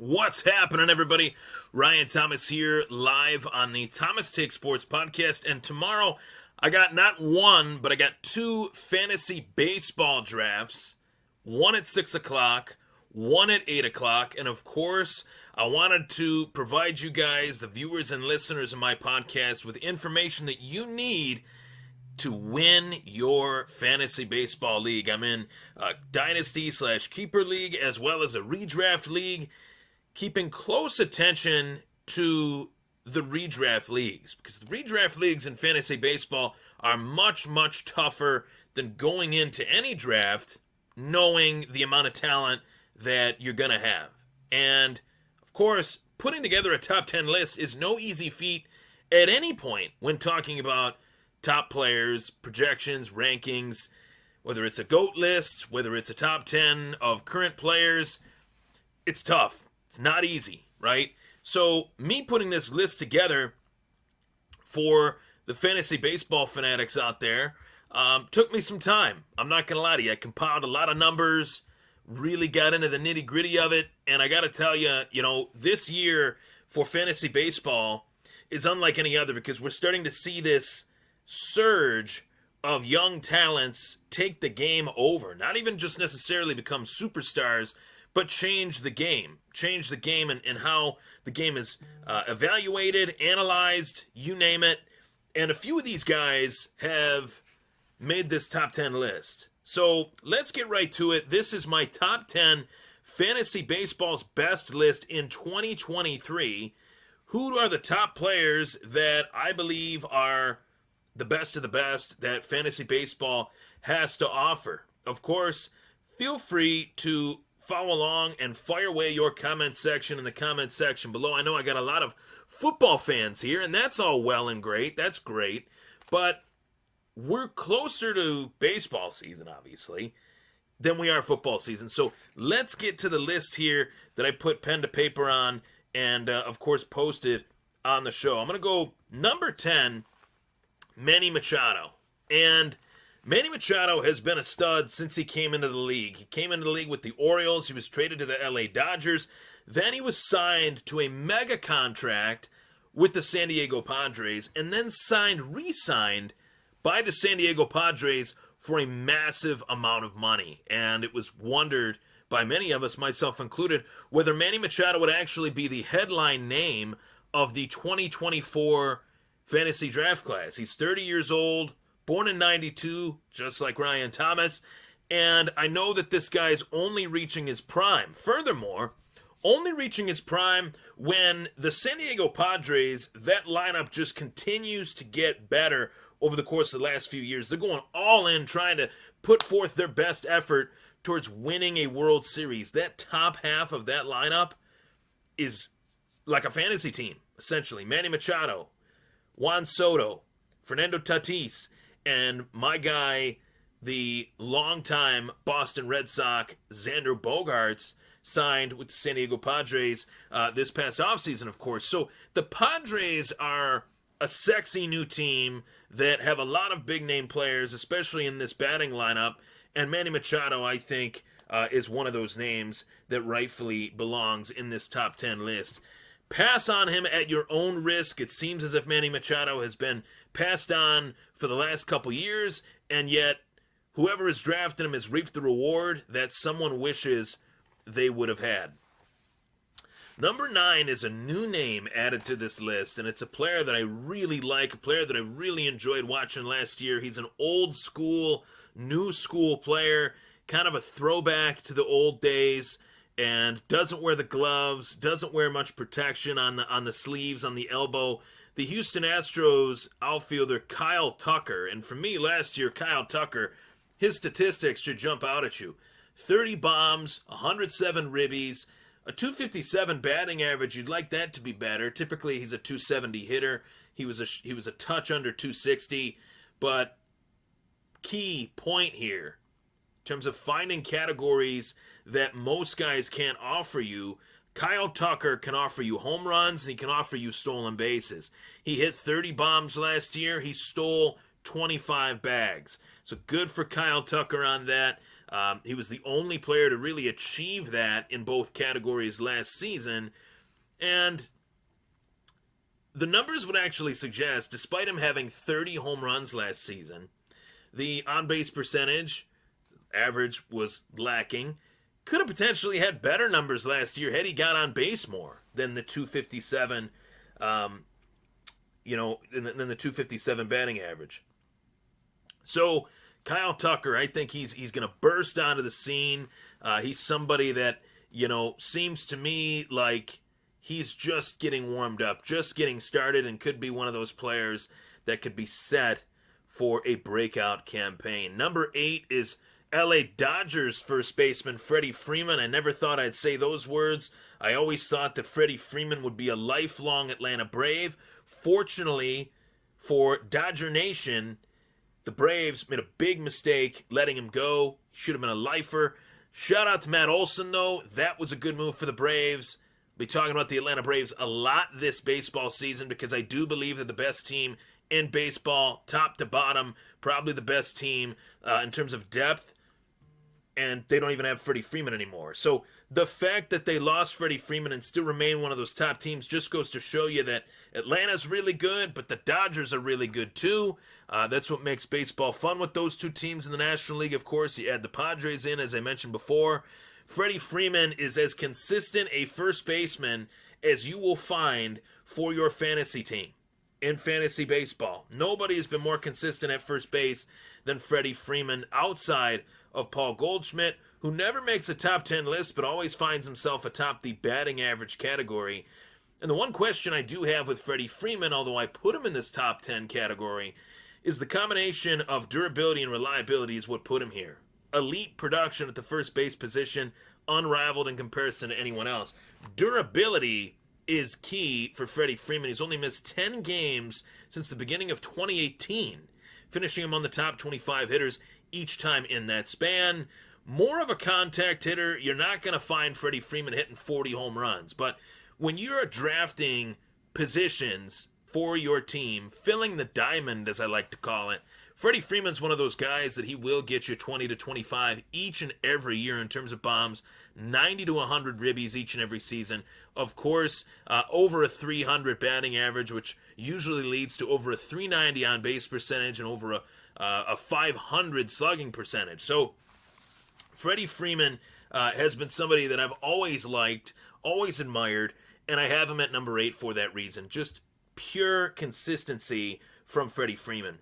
What's happening, everybody? Ryan Thomas here, live on the Thomas Take Sports podcast. And tomorrow, I got not one, but I got two fantasy baseball drafts. One at 6 o'clock, one at 8 o'clock. And of course, I wanted to provide you guys, the viewers and listeners of my podcast, with information that you need to win your fantasy baseball league. I'm in a dynasty/keeper league as well as a redraft league, keeping close attention to the redraft leagues, because the redraft leagues in fantasy baseball are much, much tougher than going into any draft knowing the amount of talent that you're going to have. And, of course, putting together a top 10 list is no easy feat at any point when talking about top players, projections, rankings, whether it's a GOAT list, whether it's a top 10 of current players. It's tough. It's not easy, right? So me putting this list together for the fantasy baseball fanatics out there took me some time. I'm not going to lie to you. I compiled a lot of numbers, really got into the nitty gritty of it. And I got to tell you, this year for fantasy baseball is unlike any other, because we're starting to see this surge of young talents take the game over. Not even just necessarily become superstars, but change the game and how the game is evaluated, analyzed, you name it. And a few of these guys have made this top 10 list. So let's get right to it. This is my top 10 fantasy baseball's best list in 2023. Who are the top players that I believe are the best of the best that fantasy baseball has to offer? Of course, feel free to follow along and fire away your comment section in the comment section below. I know I got a lot of football fans here, and that's all well and great. That's great. But we're closer to baseball season, obviously, than we are football season. So let's get to the list here that I put pen to paper on and, of course, posted on the show. I'm going to go number 10, Manny Machado. And Manny Machado has been a stud since he came into the league. He came into the league with the Orioles. He was traded to the LA Dodgers. Then he was signed to a mega contract with the San Diego Padres, and then re-signed by the San Diego Padres for a massive amount of money. And it was wondered by many of us, myself included, whether Manny Machado would actually be the headline name of the 2024 fantasy draft class. He's 30 years old, born in 92, just like Ryan Thomas, and I know that this guy's only reaching his prime. Furthermore, only reaching his prime when the San Diego Padres, that lineup just continues to get better over the course of the last few years. They're going all in, trying to put forth their best effort towards winning a World Series. That top half of that lineup is like a fantasy team, essentially. Manny Machado, Juan Soto, Fernando Tatis, and my guy, the longtime Boston Red Sox, Xander Bogaerts, signed with the San Diego Padres this past offseason, of course. So the Padres are a sexy new team that have a lot of big-name players, especially in this batting lineup. And Manny Machado, I think, is one of those names that rightfully belongs in this top 10 list. Pass on him at your own risk. It seems as if Manny Machado has been passed on for the last couple years, and yet whoever has drafted him has reaped the reward that someone wishes they would have had. Number 9 is a new name added to this list, and it's a player that I really like, a player that I really enjoyed watching last year. He's an old school, new school player, kind of a throwback to the old days, and doesn't wear the gloves, doesn't wear much protection on the sleeves, on the elbow. The Houston Astros outfielder Kyle Tucker, and for me last year, Kyle Tucker, his statistics should jump out at you. 30 bombs, 107 ribbies, a 257 batting average. You'd like that to be better. Typically, he's a 270 hitter. He was a touch under 260, but key point here in terms of finding categories that most guys can't offer you. Kyle Tucker can offer you home runs, and he can offer you stolen bases. He hit 30 bombs last year. He stole 25 bags. So good for Kyle Tucker on that. He was the only player to really achieve that in both categories last season. And the numbers would actually suggest, despite him having 30 home runs last season, the on-base percentage average was lacking. Could have potentially had better numbers last year had he got on base more than the 257, than the 257 batting average. So Kyle Tucker, I think he's going to burst onto the scene. He's somebody that, seems to me like he's just getting warmed up, just getting started, and could be one of those players that could be set for a breakout campaign. Number 8 is LA Dodgers first baseman Freddie Freeman. I never thought I'd say those words. I always thought that Freddie Freeman would be a lifelong Atlanta Brave. Fortunately for Dodger Nation, the Braves made a big mistake letting him go. He should have been a lifer. Shout out to Matt Olson, though. That was a good move for the Braves. I'll be talking about the Atlanta Braves a lot this baseball season because I do believe that the best team in baseball, top to bottom, probably the best team in terms of depth, and they don't even have Freddie Freeman anymore. So the fact that they lost Freddie Freeman and still remain one of those top teams just goes to show you that Atlanta's really good, but the Dodgers are really good too. That's what makes baseball fun with those two teams in the National League. Of course, you add the Padres in, as I mentioned before. Freddie Freeman is as consistent a first baseman as you will find for your fantasy team in fantasy baseball. Nobody has been more consistent at first base than Freddie Freeman outside of Paul Goldschmidt, who never makes a top 10 list but always finds himself atop the batting average category. And the one question I do have with Freddie Freeman, although I put him in this top 10 category, is the combination of durability and reliability is what put him here. Elite production at the first base position, unrivaled in comparison to anyone else. Durability is key for Freddie Freeman. He's only missed 10 games since the beginning of 2018, finishing him on the top 25 hitters each time in that span. More of a contact hitter, you're not going to find Freddie Freeman hitting 40 home runs. But when you're drafting positions for your team, filling the diamond, as I like to call it, Freddie Freeman's one of those guys that he will get you 20 to 25 each and every year in terms of bombs, 90 to 100 ribbies each and every season. Of course, over a 300 batting average, which usually leads to over a 390 on base percentage and over a 500 slugging percentage. So Freddie Freeman has been somebody that I've always liked, always admired, and I have him at number 8 for that reason. Just pure consistency from Freddie Freeman.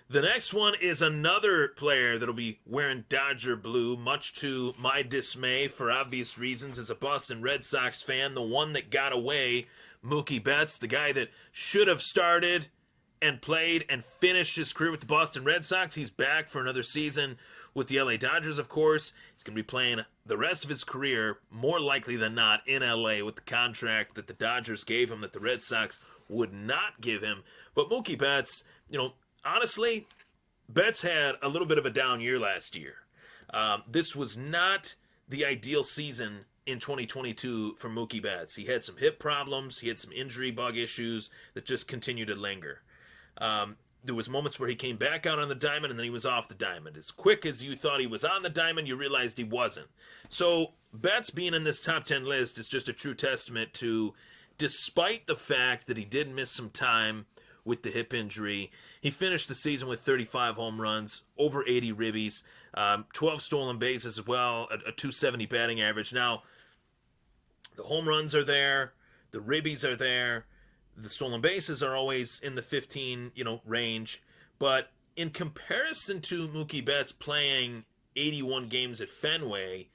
The next one is another player that'll be wearing Dodger blue, much to my dismay for obvious reasons as a Boston Red Sox fan. The one that got away, Mookie Betts, the guy that should have started and played and finished his career with the Boston Red Sox. He's back for another season with the LA Dodgers, of course. He's going to be playing the rest of his career, more likely than not, in LA with the contract that the Dodgers gave him that the Red Sox would not give him. But Mookie Betts, honestly, Betts had a little bit of a down year last year. This was not the ideal season in 2022 for Mookie Betts. He had some hip problems. He had some injury bug issues that just continued to linger. There was moments where he came back out on the diamond and then he was off the diamond. As quick as you thought he was on the diamond, you realized he wasn't. So Betts being in this top 10 list is just a true testament to, despite the fact that he did miss some time with the hip injury, he finished the season with 35 home runs, over 80 ribbies, 12 stolen bases as well, a 270 batting average. Now, the home runs are there, the ribbies are there, the stolen bases are always in the 15, range, but in comparison to Mookie Betts playing 81 games at Fenway,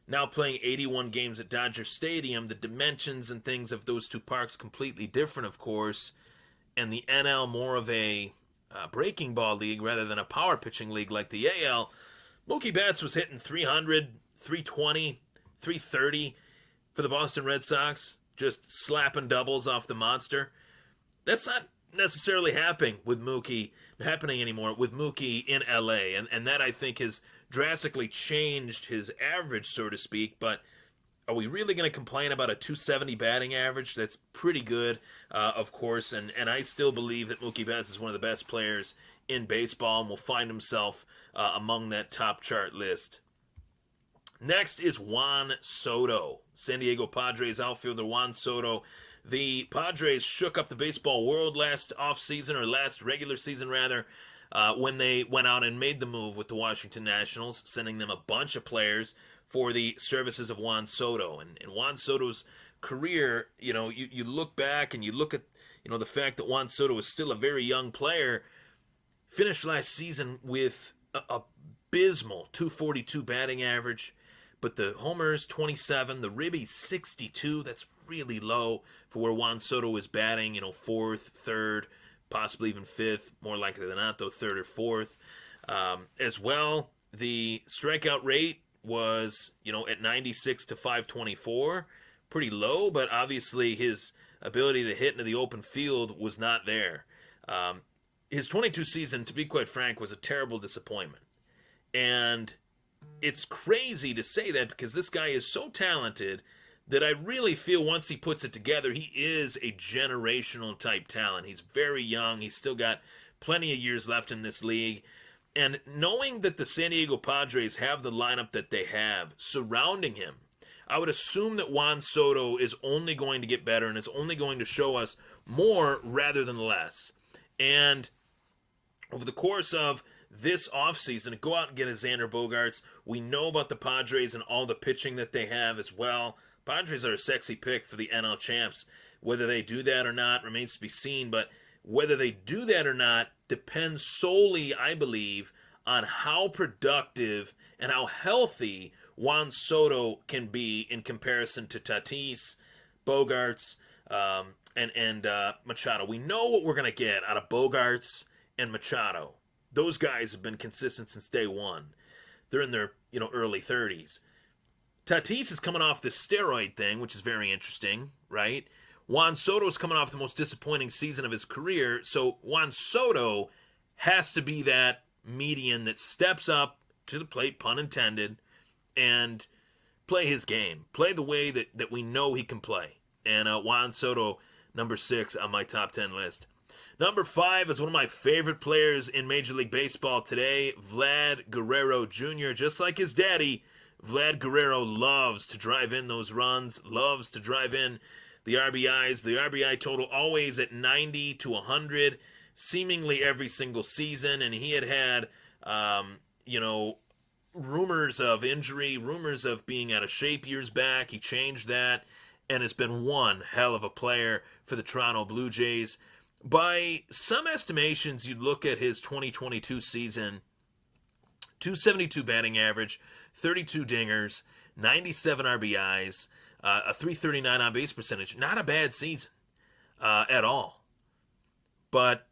now playing 81 games at Dodger Stadium, the dimensions and things of those two parks completely different, of course, and the NL more of a breaking ball league rather than a power pitching league like the AL. Mookie Betts was hitting 300, 320, 330 for the Boston Red Sox, just slapping doubles off the monster. That's not necessarily happening anymore with Mookie in LA, and that I think has drastically changed his average, so to speak. But Are we really going to complain about a 270 batting average? That's pretty good, of course, and I still believe that Mookie Betts is one of the best players in baseball and will find himself among that top chart list. Next is Juan Soto, San Diego Padres outfielder Juan Soto. The Padres shook up the baseball world last offseason, or last regular season rather, when they went out and made the move with the Washington Nationals, sending them a bunch of players for the services of Juan Soto. And Juan Soto's career, you look back and you look at, the fact that Juan Soto is still a very young player, finished last season with a abysmal 242 batting average, but the homers 27, the ribbies 62. That's really low for where Juan Soto is batting, fourth, third, possibly even fifth, more likely than not, though, third or fourth. As well, the strikeout rate was, at 96 to 524, pretty low, but obviously his ability to hit into the open field was not there. His 22 season, to be quite frank, was a terrible disappointment. And it's crazy to say that because this guy is so talented that I really feel once he puts it together, he is a generational type talent. He's very young. He's still got plenty of years left in this league. And knowing that the San Diego Padres have the lineup that they have surrounding him, I would assume that Juan Soto is only going to get better and is only going to show us more rather than less. And over the course of this offseason, go out and get a Xander Bogaerts. We know about the Padres and all the pitching that they have as well. Padres are a sexy pick for the NL champs. Whether they do that or not remains to be seen, but whether they do that or not depends solely, I believe, on how productive and how healthy Juan Soto can be in comparison to Tatis, Bogaerts, and Machado. We know what we're going to get out of Bogaerts and Machado. Those guys have been consistent since day one. They're in their early 30s. Tatis is coming off this steroid thing, which is very interesting, right? Juan Soto's coming off the most disappointing season of his career, so Juan Soto has to be that median that steps up to the plate, pun intended, and play his game. Play the way that we know he can play. And Juan Soto, number 6 on my top 10 list. Number 5 is one of my favorite players in Major League Baseball today, Vlad Guerrero Jr. Just like his daddy, Vlad Guerrero loves to drive in those runs, loves to drive in the RBIs. The RBI total always at 90 to 100, seemingly every single season. And he had rumors of injury, rumors of being out of shape years back. He changed that and has been one hell of a player for the Toronto Blue Jays. By some estimations, you'd look at his 2022 season, 272 batting average, 32 dingers, 97 RBIs, a 339 on base percentage. Not a bad season at all. But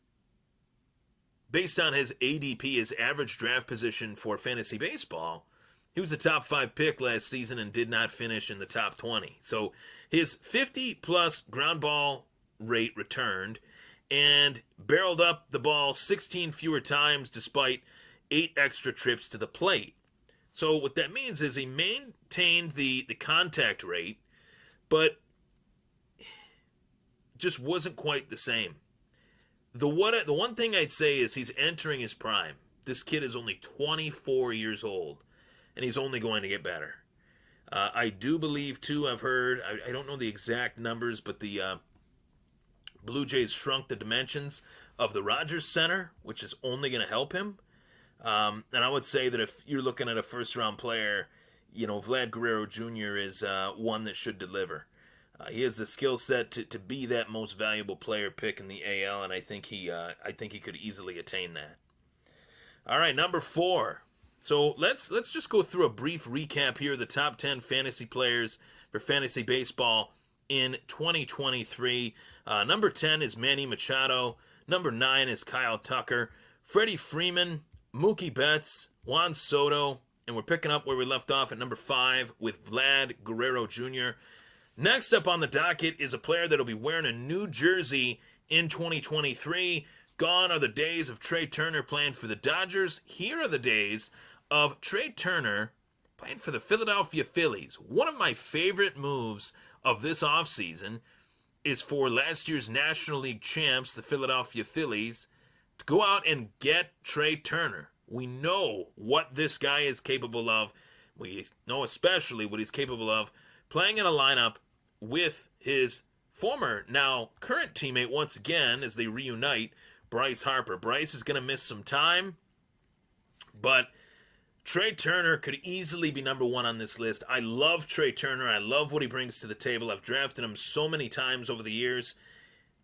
based on his ADP, his average draft position for fantasy baseball, he was a top 5 pick last season and did not finish in the top 20. So his 50-plus ground ball rate returned and barreled up the ball 16 fewer times despite 8 extra trips to the plate. So what that means is he maintained the contact rate, but just wasn't quite the same. The one thing I'd say is he's entering his prime. This kid is only 24 years old, and he's only going to get better. I do believe, too, I've heard, I don't know the exact numbers, but the Blue Jays shrunk the dimensions of the Rogers Center, which is only going to help him. And I would say that if you're looking at a first-round player, Vlad Guerrero Jr. is one that should deliver. He has the skill set to be that most valuable player pick in the AL, and I think he could easily attain that. All right, number 4. So let's just go through a brief recap here of the top 10 fantasy players for fantasy baseball in 2023. Number 10 is Manny Machado. Number 9 is Kyle Tucker. Freddie Freeman, Mookie Betts, Juan Soto, and we're picking up where we left off at number 5 with Vlad Guerrero Jr. Next up on the docket is a player that'll be wearing a new jersey in 2023. Gone are the days of Trey Turner playing for the Dodgers. Here are the days of Trey Turner playing for the Philadelphia Phillies. One of my favorite moves of this offseason is for last year's National League champs, the Philadelphia Phillies, to go out and get Trea Turner. We know what this guy is capable of. We know especially what he's capable of playing in a lineup with his former, now current teammate once again as they reunite, Bryce Harper. Bryce is going to miss some time, but Trea Turner could easily be number one on this list. I love Trea Turner. I love what he brings to the table. I've drafted him so many times over the years.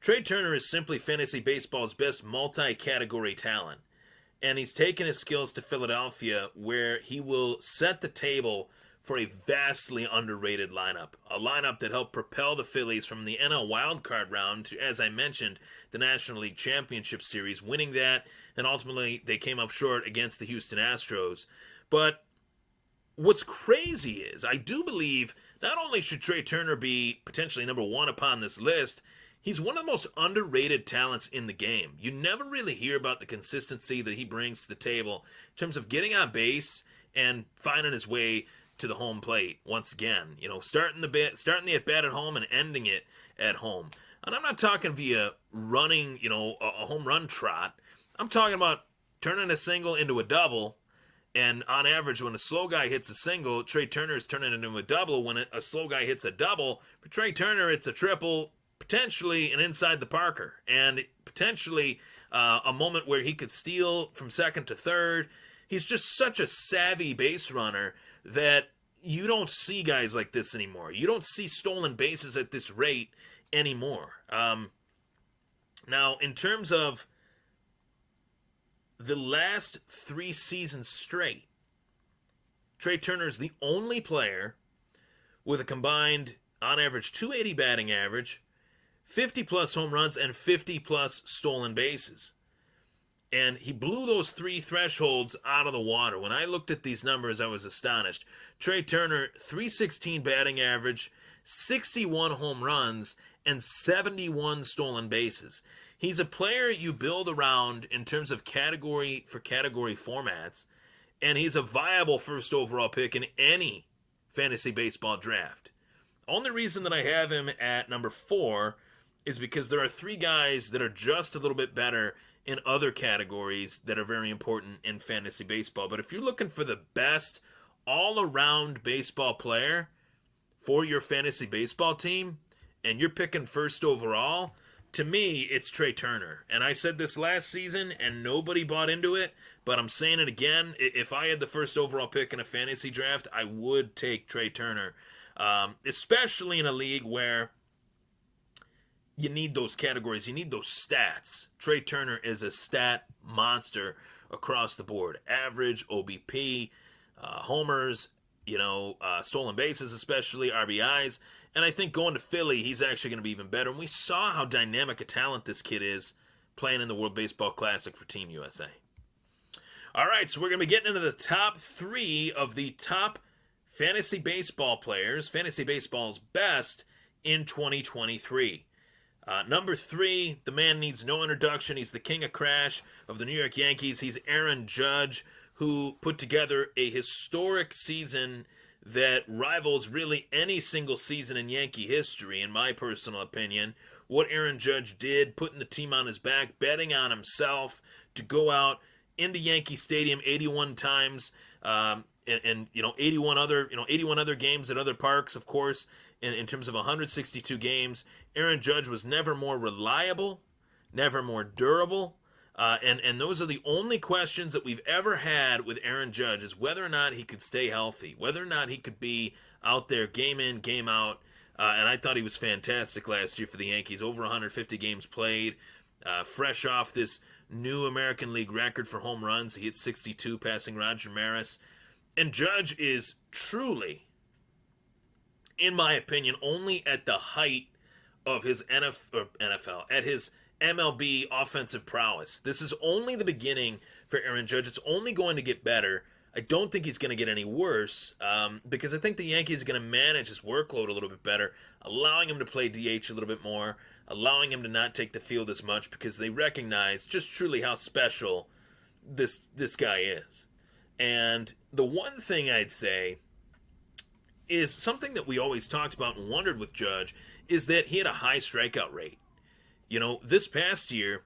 Trea Turner is simply fantasy baseball's best multi-category talent. And he's taken his skills to Philadelphia, where he will set the table for a vastly underrated lineup. A lineup that helped propel the Phillies from the NL wildcard round to, as I mentioned, the National League Championship Series, winning that, and ultimately they came up short against the Houston Astros. But what's crazy is, I do believe not only should Trea Turner be potentially number one upon this list, he's one of the most underrated talents in the game. You never really hear about the consistency that he brings to the table in terms of getting on base and finding his way to the home plate once again. You know, starting the at bat at home and ending it at home. And I'm not talking via running, a home run trot. I'm talking about turning a single into a double. And on average, when a slow guy hits a single, Trea Turner is turning it into a double. When a slow guy hits a double, for Trea Turner, it's a triple, potentially an inside the Parker, and potentially a moment where he could steal from second to third. He's just such a savvy base runner that you don't see guys like this anymore. You don't see stolen bases at this rate anymore. Now, in terms of the last 3 seasons straight, Trea Turner is the only player with a combined, on average, 280 batting average, 50-plus home runs, and 50-plus stolen bases. And he blew those 3 thresholds out of the water. When I looked at these numbers, I was astonished. Trea Turner, 316 batting average, 61 home runs, and 71 stolen bases. He's a player you build around in terms of category for category formats, and he's a viable first overall pick in any fantasy baseball draft. Only reason that I have him at number 4 is because there are 3 guys that are just a little bit better in other categories that are very important in fantasy baseball. But if you're looking for the best all-around baseball player for your fantasy baseball team, and you're picking first overall, to me, it's Trea Turner. And I said this last season, and nobody bought into it, but I'm saying it again. If I had the first overall pick in a fantasy draft, I would take Trea Turner, especially in a league where you need those categories. You need those stats. Trea Turner is a stat monster across the board. Average, OBP, homers, stolen bases, especially RBIs. And I think going to Philly, he's actually going to be even better. And we saw how dynamic a talent this kid is playing in the World Baseball Classic for Team USA. All right, so we're going to be getting into the top 3 of the top fantasy baseball players, fantasy baseball's best in 2023. Number 3, the man needs no introduction. He's the king of crash of the New York Yankees. He's Aaron Judge, who put together a historic season that rivals really any single season in Yankee history, in my personal opinion. What Aaron Judge did, putting the team on his back, betting on himself to go out into Yankee Stadium 81 times, and 81 other games at other parks, of course, in terms of 162 games. Aaron Judge was never more reliable, never more durable, and those are the only questions that we've ever had with Aaron Judge, is whether or not he could stay healthy, whether or not he could be out there game in, game out, and I thought he was fantastic last year for the Yankees. Over 150 games played, fresh off this new American League record for home runs. He hit 62, passing Roger Maris. And Judge is truly, in my opinion, only at the height of his NFL, at his MLB offensive prowess. This is only the beginning for Aaron Judge. It's only going to get better. I don't think he's going to get any worse, because I think the Yankees are going to manage his workload a little bit better, allowing him to play DH a little bit more, allowing him to not take the field as much, because they recognize just truly how special this guy is. And the one thing I'd say is something that we always talked about and wondered with Judge is that he had a high strikeout rate. This past year,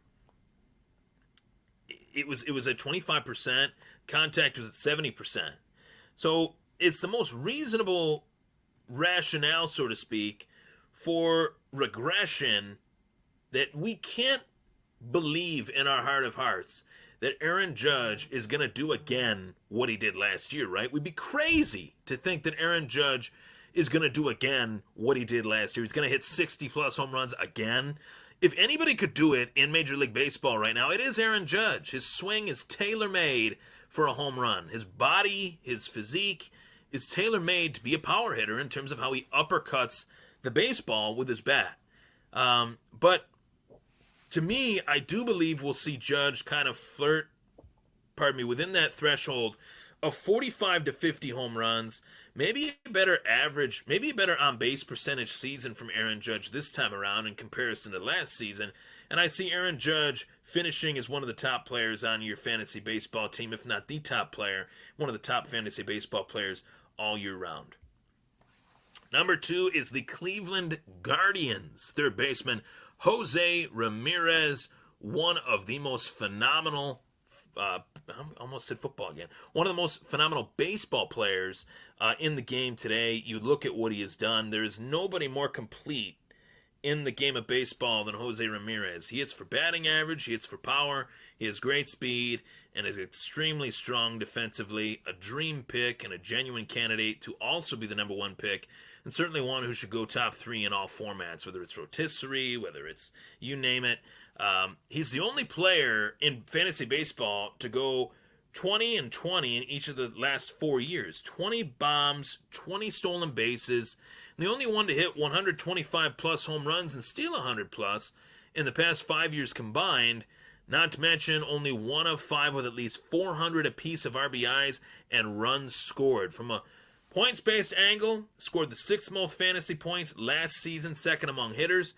it was at 25%. Contact was at 70%. So it's the most reasonable rationale, so to speak, for regression that we can't believe in our heart of hearts that Aaron Judge is going to do again what he did last year, right? We'd be crazy to think that Aaron Judge is going to do again what he did last year. He's going to hit 60-plus home runs again. If anybody could do it in Major League Baseball right now, it is Aaron Judge. His swing is tailor-made for a home run. His body, his physique is tailor-made to be a power hitter in terms of how he uppercuts the baseball with his bat. But to me, I do believe we'll see Judge kind of flirt, within that threshold of 45 to 50 home runs, maybe a better average, maybe a better on-base percentage season from Aaron Judge this time around in comparison to last season. And I see Aaron Judge finishing as one of the top players on your fantasy baseball team, if not the top player, one of the top fantasy baseball players all year round. Number 2 is the Cleveland Guardians. Third baseman Jose Ramirez, one of the most phenomenal, I almost said football again, one of the most phenomenal baseball players in the game today. You look at what he has done. There is nobody more complete in the game of baseball than Jose Ramirez. He hits for batting average, he hits for power, he has great speed, and is extremely strong defensively, a dream pick and a genuine candidate to also be the number 1 pick, and certainly one who should go top 3 in all formats, whether it's rotisserie, whether it's you name it. He's the only player in fantasy baseball to go 20 and 20 in each of the last 4 years. 20 bombs, 20 stolen bases, and the only one to hit 125-plus home runs and steal 100-plus in the past 5 years combined, not to mention only one of 5 with at least 400 apiece of RBIs and runs scored. From a points-based angle, scored the 6th most fantasy points last season, second among hitters.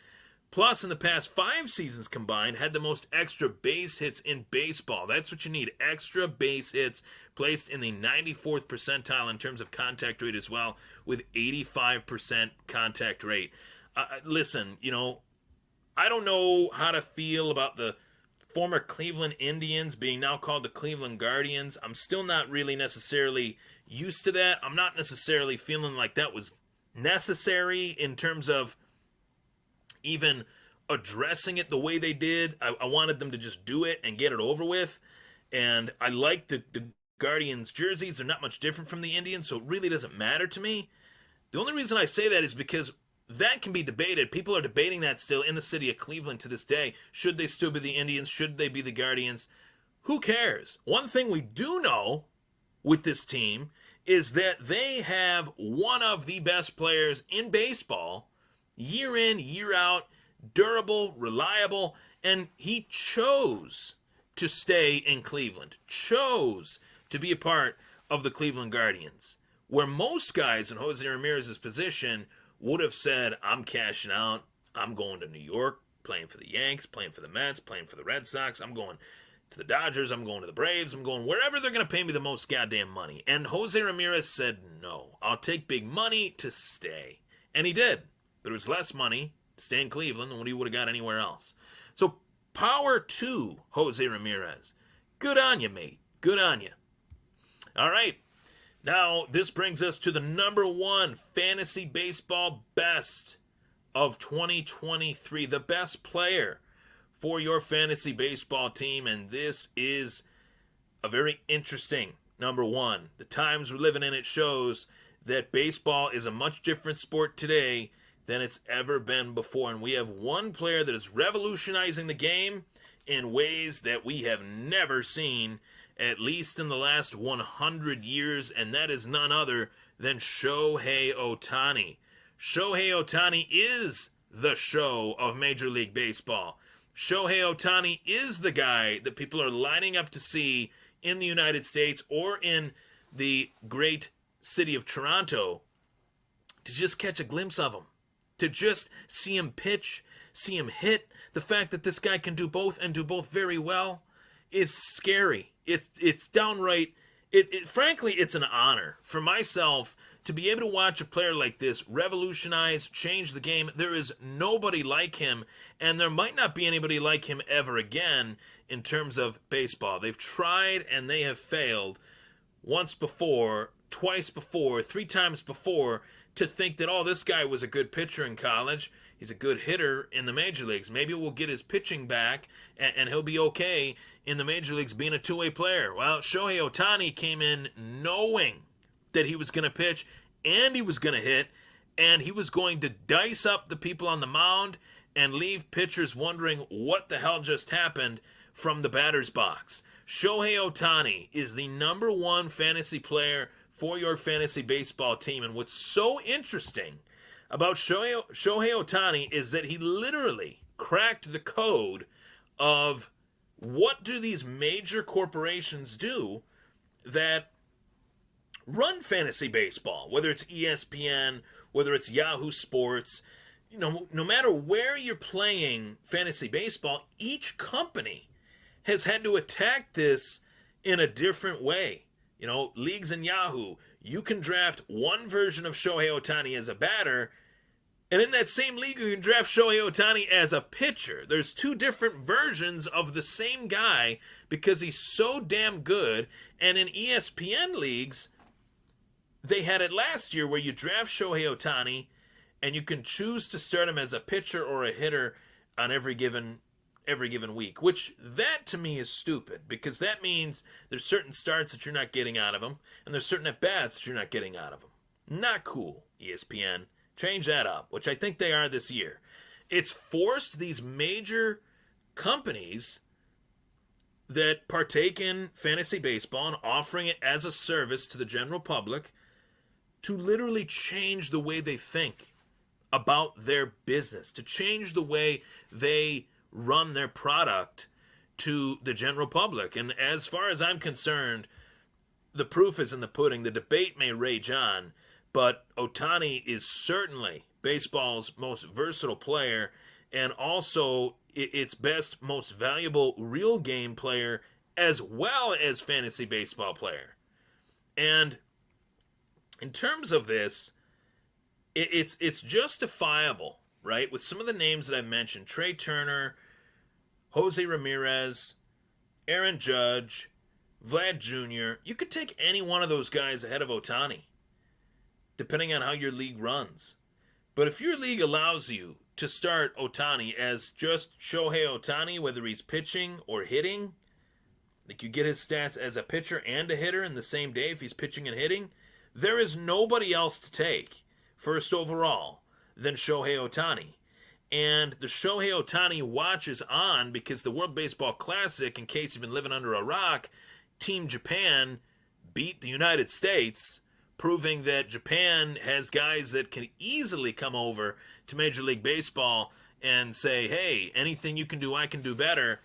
Plus, in the past 5 seasons combined, had the most extra base hits in baseball. That's what you need, extra base hits, placed in the 94th percentile in terms of contact rate as well, with 85% contact rate. Listen, I don't know how to feel about the former Cleveland Indians being now called the Cleveland Guardians. I'm still not really necessarily used to that. I'm not necessarily feeling like that was necessary in terms of even addressing it the way they did. I wanted them to just do it and get it over with. And I like the Guardians jerseys. They're not much different from the Indians, so it really doesn't matter to me. The only reason I say that is because that can be debated. People are debating that still in the city of Cleveland to this day. Should they still be the Indians? Should they be the Guardians? Who cares? One thing we do know with this team is that they have one of the best players in baseball, year in, year out, durable, reliable, and he chose to stay in Cleveland, chose to be a part of the Cleveland Guardians, where most guys in Jose Ramirez's position would have said, I'm cashing out, I'm going to New York, playing for the Yanks, playing for the Mets, playing for the Red Sox, I'm going to the Dodgers, I'm going to the Braves, I'm going wherever they're going to pay me the most goddamn money. And Jose Ramirez said, no, I'll take big money to stay. And he did. But it was less money to stay in Cleveland than what he would have got anywhere else. So power to Jose Ramirez. Good on you, mate. Good on you. All right. Now, this brings us to the number 1 fantasy baseball best of 2023. The best player for your fantasy baseball team. And this is a very interesting number 1. The times we're living in, it shows that baseball is a much different sport today than it's ever been before. And we have one player that is revolutionizing the game in ways that we have never seen, at least in the last 100 years, and that is none other than Shohei Ohtani. Shohei Ohtani is the show of Major League Baseball. Shohei Ohtani is the guy that people are lining up to see in the United States or in the great city of Toronto to just catch a glimpse of him, to just see him pitch, see him hit. The fact that this guy can do both and do both very well is scary. It's downright, frankly, it's an honor for myself to be able to watch a player like this revolutionize, change the game. There is nobody like him, and there might not be anybody like him ever again in terms of baseball. They've tried and they have failed once before, twice before, 3 times before, to think that, oh, this guy was a good pitcher in college. He's a good hitter in the major leagues. Maybe we'll get his pitching back and he'll be okay in the major leagues being a two-way player. Well, Shohei Ohtani came in knowing that he was going to pitch and he was going to hit and he was going to dice up the people on the mound and leave pitchers wondering what the hell just happened from the batter's box. Shohei Ohtani is the number 1 fantasy player for your fantasy baseball team. And what's so interesting about Shohei Ohtani is that he literally cracked the code of what do these major corporations do that run fantasy baseball, whether it's ESPN, whether it's Yahoo Sports. No matter where you're playing fantasy baseball, each company has had to attack this in a different way. Leagues in Yahoo, you can draft one version of Shohei Ohtani as a batter, and in that same league, you can draft Shohei Ohtani as a pitcher. There's 2 different versions of the same guy because he's so damn good. And in ESPN leagues, they had it last year where you draft Shohei Ohtani and you can choose to start him as a pitcher or a hitter on every given week, which that to me is stupid because that means there's certain starts that you're not getting out of him and there's certain at-bats that you're not getting out of him. Not cool, ESPN. Change that up, which I think they are this year. It's forced these major companies that partake in fantasy baseball and offering it as a service to the general public to literally change the way they think about their business, to change the way they run their product to the general public. And as far as I'm concerned, the proof is in the pudding. The debate may rage on, but Ohtani is certainly baseball's most versatile player and also its best, most valuable real game player as well as fantasy baseball player. And in terms of this, it's justifiable, right? With some of the names that I mentioned, Trey Turner, Jose Ramirez, Aaron Judge, Vlad Jr., you could take any one of those guys ahead of Ohtani, depending on how your league runs. But if your league allows you to start Ohtani as just Shohei Ohtani, whether he's pitching or hitting, like you get his stats as a pitcher and a hitter in the same day if he's pitching and hitting, there is nobody else to take first overall than Shohei Ohtani. And the Shohei Ohtani watch is on because the World Baseball Classic, in case you've been living under a rock, Team Japan beat the United States, proving that Japan has guys that can easily come over to Major League Baseball and say, hey, anything you can do, I can do better.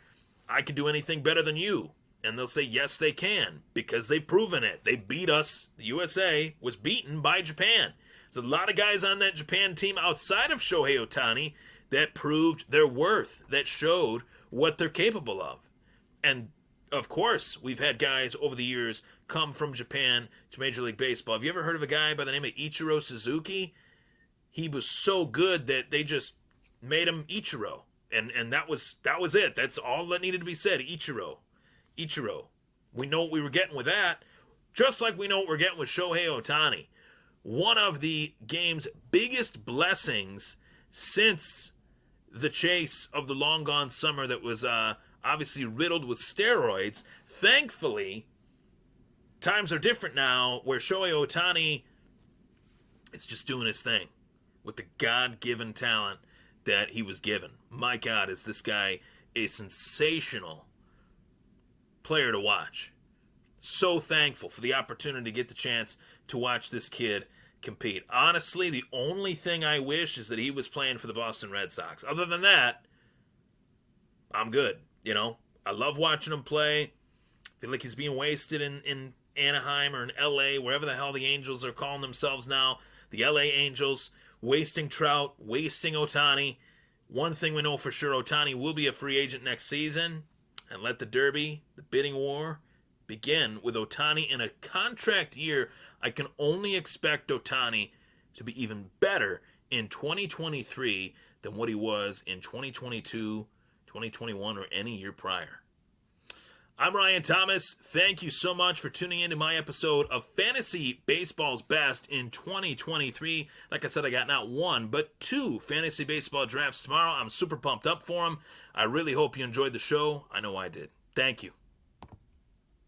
I can do anything better than you. And they'll say, yes, they can, because they've proven it. They beat us. The USA was beaten by Japan. There's a lot of guys on that Japan team outside of Shohei Ohtani that proved their worth, that showed what they're capable of. And of course, we've had guys over the years come from Japan to Major League Baseball. Have you ever heard of a guy by the name of Ichiro Suzuki? He was so good that they just made him Ichiro. And that was it. That's all that needed to be said. Ichiro. We know what we were getting with that, just like we know what we're getting with Shohei Ohtani. One of the game's biggest blessings since the chase of the long gone summer that was obviously riddled with steroids. Thankfully, times are different now where Shohei Ohtani is just doing his thing with the God-given talent that he was given. My God, is this guy a sensational player to watch. So thankful for the opportunity to get the chance to watch this kid compete. Honestly, the only thing I wish is that he was playing for the Boston Red Sox. Other than that, I'm good. I love watching him play. I feel like he's being wasted in Anaheim or in LA, wherever the hell the Angels are calling themselves now. The LA Angels, wasting Trout, wasting Ohtani. One thing we know for sure, Ohtani will be a free agent next season. And let the derby, the bidding war, begin with Ohtani in a contract year I can only expect Ohtani to be even better in 2023 than what he was in 2022, 2021, or any year prior. I'm Ryan Thomas. Thank you so much for tuning in to my episode of Fantasy Baseball's Best in 2023. Like I said, I got not one, but two fantasy baseball drafts tomorrow. I'm super pumped up for them. I really hope you enjoyed the show. I know I did. Thank you.